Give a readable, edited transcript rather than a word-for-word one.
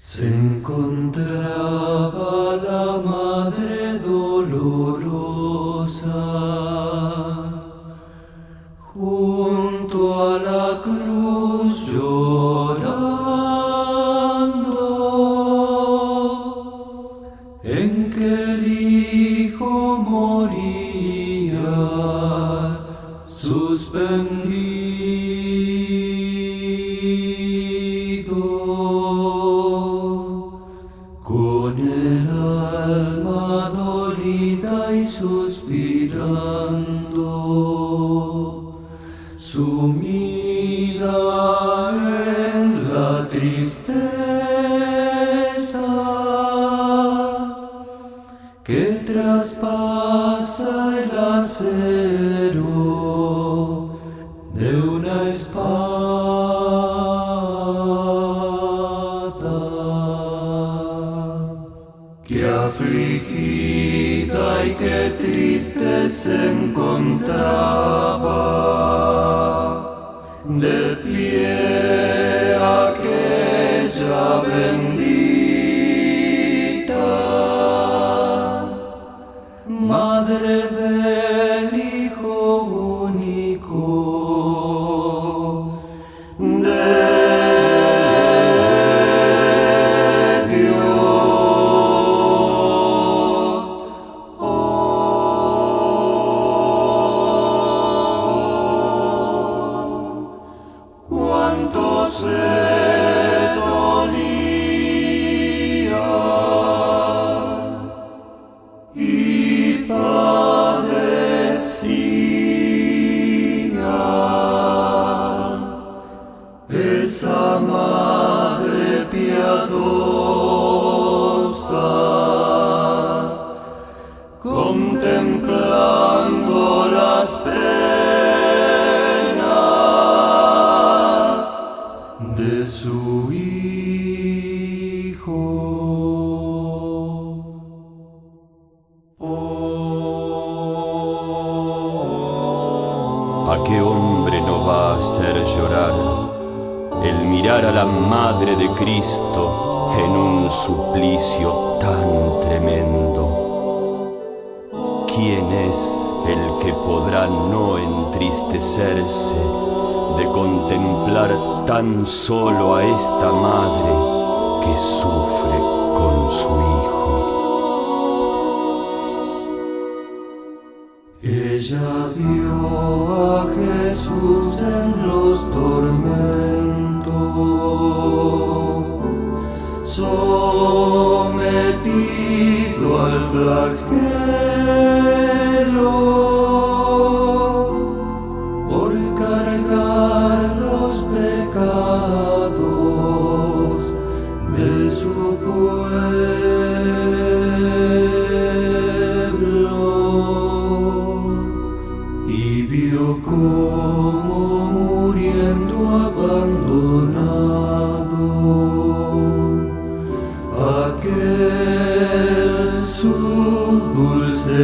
Se encontraba la Madre Dolorosa junto a la cruz llorando, en que el Hijo moría suspendido, con el alma dolida y suspirando, sumida en la tristeza que traspasa el acero de una espada, que afligida y que triste se encontraba de pie aquella bendita Madre del Hijo único de Dios. Cuánto se dolía y padecía esa Madre piadosa, contemplando las penas de su Hijo. ¿A qué hombre no va a hacer llorar el mirar a la Madre de Cristo en un suplicio tan tremendo? ¿Quién es el que podrá no entristecerse de contemplar tan solo a esta Madre que sufre con su Hijo? Ella vio a Jesús en los tormentos, sometido al flagelo, por cargar los pecados de su pueblo. Y vio cómo muriendo abandonado aquel su dulce